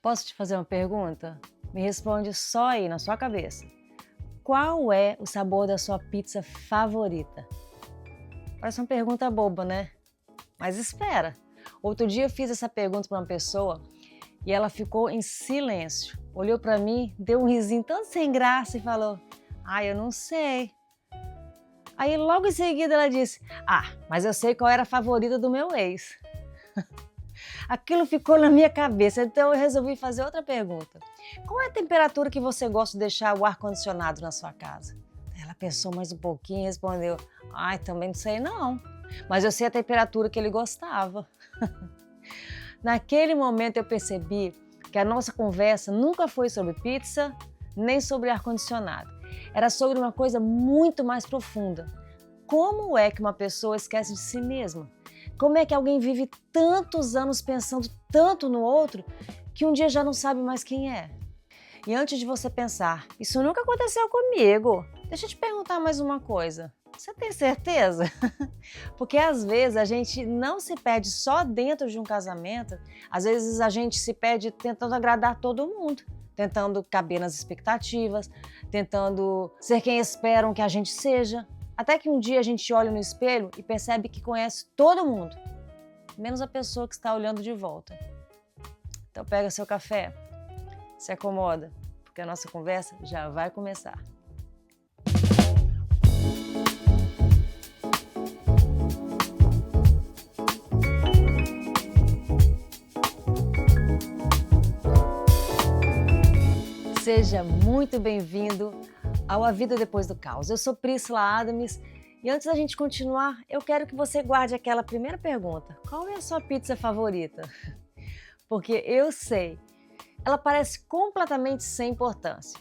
Posso te fazer uma pergunta? Me responde só aí na sua cabeça. Qual é o sabor da sua pizza favorita? Parece uma pergunta boba, né? Mas espera. Outro dia eu fiz essa pergunta para uma pessoa e ela ficou em silêncio. Olhou para mim, deu um risinho tão sem graça e falou: eu não sei. Aí logo em seguida ela disse: mas eu sei qual era a favorita do meu ex. Aquilo ficou na minha cabeça, então eu resolvi fazer outra pergunta. Qual é a temperatura que você gosta de deixar o ar-condicionado na sua casa? Ela pensou mais um pouquinho e respondeu: também não sei não, mas eu sei a temperatura que ele gostava. Naquele momento eu percebi que a nossa conversa nunca foi sobre pizza, nem sobre ar-condicionado. Era sobre uma coisa muito mais profunda. Como é que uma pessoa esquece de si mesma? Como é que alguém vive tantos anos pensando tanto no outro que um dia já não sabe mais quem é? E antes de você pensar, isso nunca aconteceu comigo, deixa eu te perguntar mais uma coisa. Você tem certeza? Porque às vezes a gente não se perde só dentro de um casamento, às vezes a gente se perde tentando agradar todo mundo, tentando caber nas expectativas, tentando ser quem esperam que a gente seja. Até que um dia a gente olha no espelho e percebe que conhece todo mundo, menos a pessoa que está olhando de volta. Então pega seu café, se acomoda, porque a nossa conversa já vai começar. Seja muito bem-vindo ao A Vida Depois do Caos. Eu sou Priscila Adams e antes da gente continuar, eu quero que você guarde aquela primeira pergunta. Qual é a sua pizza favorita? Porque eu sei, ela parece completamente sem importância,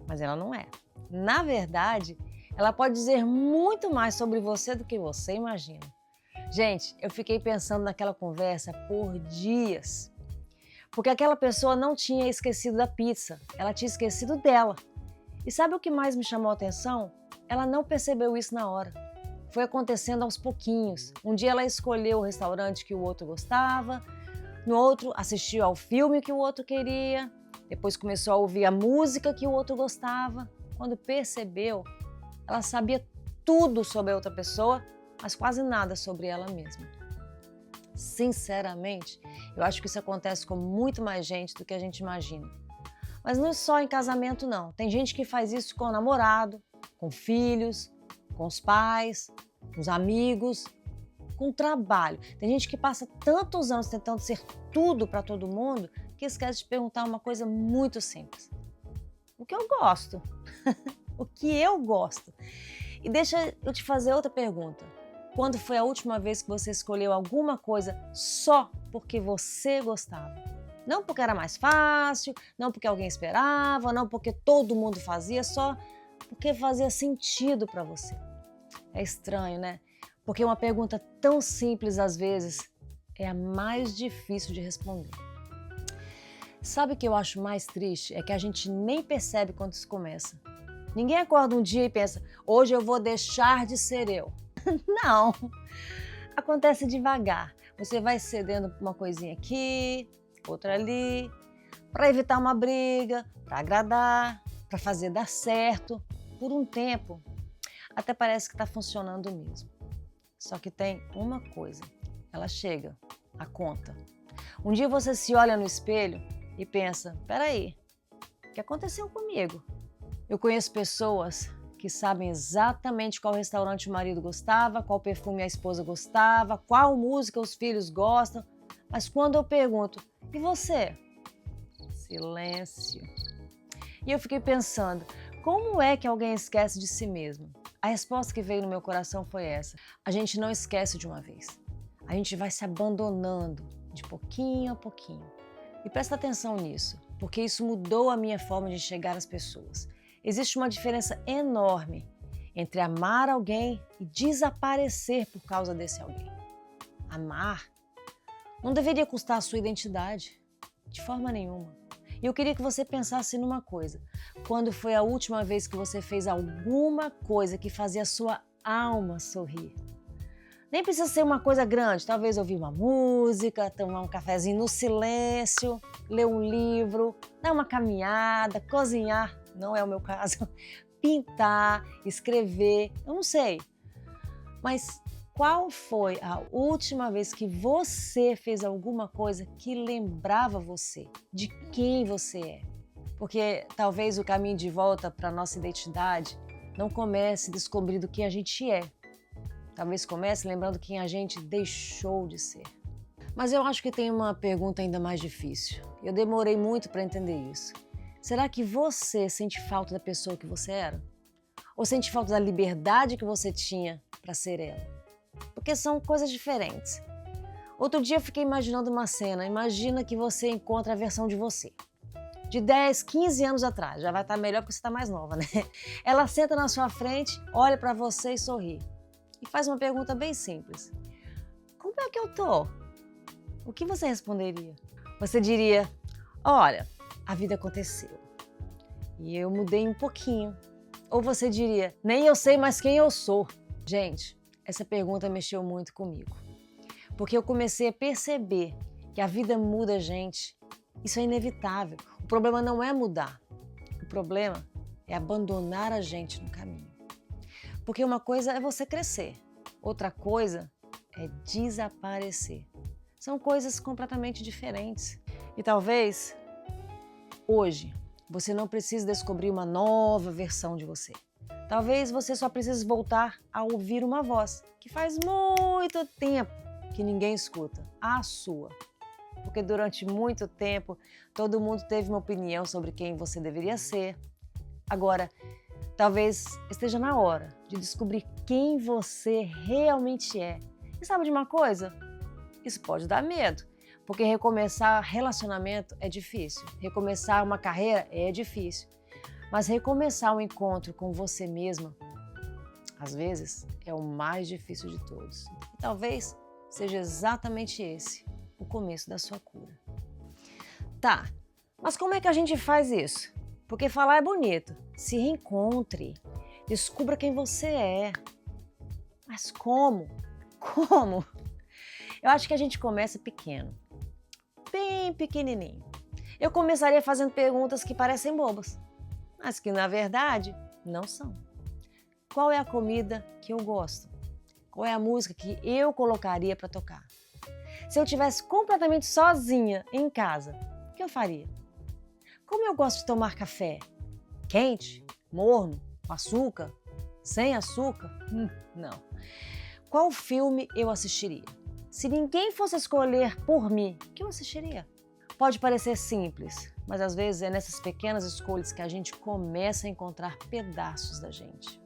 mas ela não é. Na verdade, ela pode dizer muito mais sobre você do que você imagina. Gente, eu fiquei pensando naquela conversa por dias. Porque aquela pessoa não tinha esquecido da pizza, ela tinha esquecido dela. E sabe o que mais me chamou a atenção? Ela não percebeu isso na hora. Foi acontecendo aos pouquinhos. Um dia ela escolheu o restaurante que o outro gostava, no outro assistiu ao filme que o outro queria, depois começou a ouvir a música que o outro gostava. Quando percebeu, ela sabia tudo sobre a outra pessoa, mas quase nada sobre ela mesma. Sinceramente, eu acho que isso acontece com muito mais gente do que a gente imagina. Mas não é só em casamento, não. Tem gente que faz isso com o namorado, com filhos, com os pais, com os amigos, com o trabalho. Tem gente que passa tantos anos tentando ser tudo para todo mundo que esquece de perguntar uma coisa muito simples. O que eu gosto? O que eu gosto? E deixa eu te fazer outra pergunta. Quando foi a última vez que você escolheu alguma coisa só porque você gostava? Não porque era mais fácil, não porque alguém esperava, não porque todo mundo fazia, só porque fazia sentido para você. É estranho, né? Porque uma pergunta tão simples, às vezes, é a mais difícil de responder. Sabe o que eu acho mais triste? É que a gente nem percebe quando isso começa. Ninguém acorda um dia e pensa, hoje eu vou deixar de ser eu. Não, acontece devagar. Você vai cedendo uma coisinha aqui, outra ali, para evitar uma briga, para agradar, para fazer dar certo. Por um tempo, até parece que está funcionando mesmo. Só que tem uma coisa, ela chega, a conta. Um dia você se olha no espelho e pensa, peraí, o que aconteceu comigo? Eu conheço pessoas que sabem exatamente qual restaurante o marido gostava, qual perfume a esposa gostava, qual música os filhos gostam, mas quando eu pergunto, e você? Silêncio. E eu fiquei pensando, como é que alguém esquece de si mesmo? A resposta que veio no meu coração foi essa: a gente não esquece de uma vez, a gente vai se abandonando de pouquinho a pouquinho. E presta atenção nisso, porque isso mudou a minha forma de enxergar as pessoas. Existe uma diferença enorme entre amar alguém e desaparecer por causa desse alguém. Amar não deveria custar a sua identidade, de forma nenhuma. E eu queria que você pensasse numa coisa. Quando foi a última vez que você fez alguma coisa que fazia a sua alma sorrir? Nem precisa ser uma coisa grande, talvez ouvir uma música, tomar um cafezinho no silêncio, ler um livro, dar uma caminhada, cozinhar, não é o meu caso, pintar, escrever, eu não sei. Mas qual foi a última vez que você fez alguma coisa que lembrava você, de quem você é? Porque talvez o caminho de volta para a nossa identidade não comece descobrindo quem a gente é. Talvez comece lembrando quem a gente deixou de ser. Mas eu acho que tem uma pergunta ainda mais difícil. Eu demorei muito para entender isso. Será que você sente falta da pessoa que você era? Ou sente falta da liberdade que você tinha para ser ela? Porque são coisas diferentes. Outro dia eu fiquei imaginando uma cena. Imagina que você encontra a versão de você. De 10, 15 anos atrás. Já vai estar melhor porque você está mais nova, né? Ela senta na sua frente, olha para você e sorri. E faz uma pergunta bem simples. Como é que eu tô? O que você responderia? Você diria, olha, a vida aconteceu. E eu mudei um pouquinho. Ou você diria, nem eu sei mais quem eu sou. Gente, essa pergunta mexeu muito comigo. Porque eu comecei a perceber que a vida muda a gente. Isso é inevitável. O problema não é mudar. O problema é abandonar a gente no caminho. Porque uma coisa é você crescer, outra coisa é desaparecer. São coisas completamente diferentes. E talvez, hoje, você não precise descobrir uma nova versão de você. Talvez você só precise voltar a ouvir uma voz que faz muito tempo que ninguém escuta, a sua. Porque durante muito tempo, todo mundo teve uma opinião sobre quem você deveria ser. Agora, talvez esteja na hora de descobrir quem você realmente é. E sabe de uma coisa? Isso pode dar medo, porque recomeçar relacionamento é difícil, recomeçar uma carreira é difícil, mas recomeçar um encontro com você mesma, às vezes, é o mais difícil de todos. E talvez seja exatamente esse o começo da sua cura. Tá, mas como é que a gente faz isso? Porque falar é bonito. Se reencontre, descubra quem você é. Mas como? Como? Eu acho que a gente começa pequeno, bem pequenininho. Eu começaria fazendo perguntas que parecem bobas, mas que na verdade não são. Qual é a comida que eu gosto? Qual é a música que eu colocaria para tocar? Se eu estivesse completamente sozinha em casa, o que eu faria? Como eu gosto de tomar café? Quente? Morno? Com açúcar? Sem açúcar? Não. Qual filme eu assistiria? Se ninguém fosse escolher por mim, o que eu assistiria? Pode parecer simples, mas às vezes é nessas pequenas escolhas que a gente começa a encontrar pedaços da gente.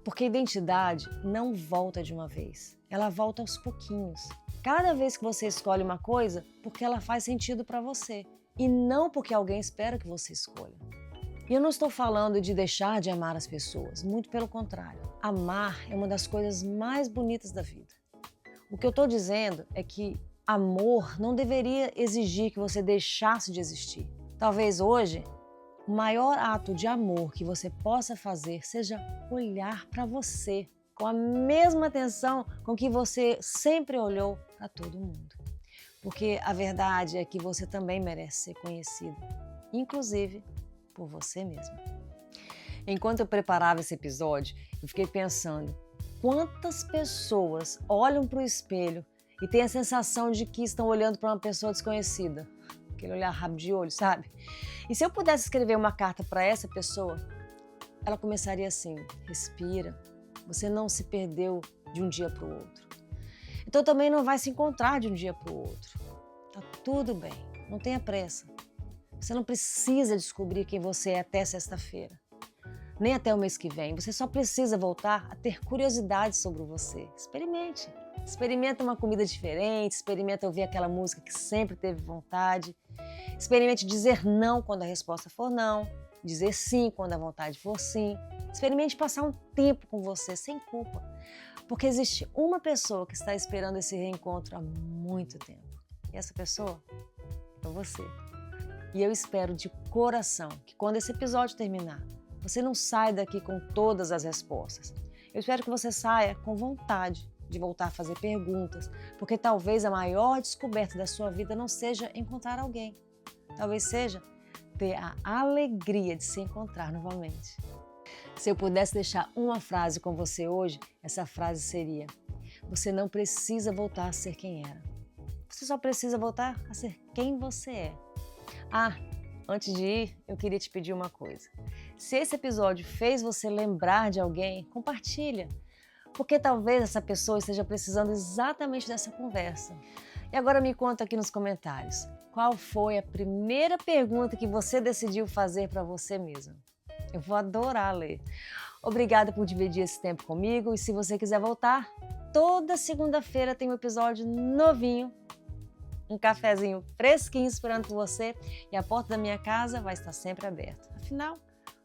Porque a identidade não volta de uma vez, ela volta aos pouquinhos. Cada vez que você escolhe uma coisa, porque ela faz sentido para você. E não porque alguém espera que você escolha. E eu não estou falando de deixar de amar as pessoas, muito pelo contrário. Amar é uma das coisas mais bonitas da vida. O que eu estou dizendo é que amor não deveria exigir que você deixasse de existir. Talvez hoje, o maior ato de amor que você possa fazer seja olhar para você com a mesma atenção com que você sempre olhou para todo mundo. Porque a verdade é que você também merece ser conhecido, inclusive por você mesma. Enquanto eu preparava esse episódio, eu fiquei pensando quantas pessoas olham para o espelho e têm a sensação de que estão olhando para uma pessoa desconhecida. Aquele olhar rabo de olho, sabe? E se eu pudesse escrever uma carta para essa pessoa, ela começaria assim: respira, você não se perdeu de um dia para o outro. Então também não vai se encontrar de um dia para o outro. Tá tudo bem, não tenha pressa. Você não precisa descobrir quem você é até sexta-feira, nem até o mês que vem. Você só precisa voltar a ter curiosidade sobre você. Experimente. Experimenta uma comida diferente, experimenta ouvir aquela música que sempre teve vontade. Experimente dizer não quando a resposta for não, dizer sim quando a vontade for sim. Experimente passar um tempo com você sem culpa. Porque existe uma pessoa que está esperando esse reencontro há muito tempo. E essa pessoa é você. E eu espero de coração que quando esse episódio terminar, você não saia daqui com todas as respostas. Eu espero que você saia com vontade de voltar a fazer perguntas, porque talvez a maior descoberta da sua vida não seja encontrar alguém. Talvez seja ter a alegria de se encontrar novamente. Se eu pudesse deixar uma frase com você hoje, essa frase seria: você não precisa voltar a ser quem era. Você só precisa voltar a ser quem você é. Ah, antes de ir, eu queria te pedir uma coisa. Se esse episódio fez você lembrar de alguém, compartilha. Porque talvez essa pessoa esteja precisando exatamente dessa conversa. E agora me conta aqui nos comentários, qual foi a primeira pergunta que você decidiu fazer para você mesma? Eu vou adorar ler. Obrigada por dividir esse tempo comigo e se você quiser voltar, toda segunda-feira tem um episódio novinho, um cafezinho fresquinho esperando por você e a porta da minha casa vai estar sempre aberta. Afinal,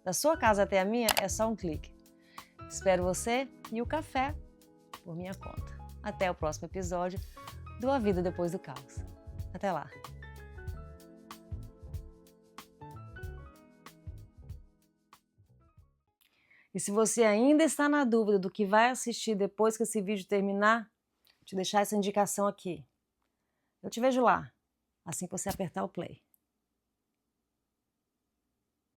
da sua casa até a minha é só um clique. Espero você e o café por minha conta. Até o próximo episódio do A Vida Depois do Caos. Até lá! E se você ainda está na dúvida do que vai assistir depois que esse vídeo terminar, vou te deixar essa indicação aqui. Eu te vejo lá, assim que você apertar o play.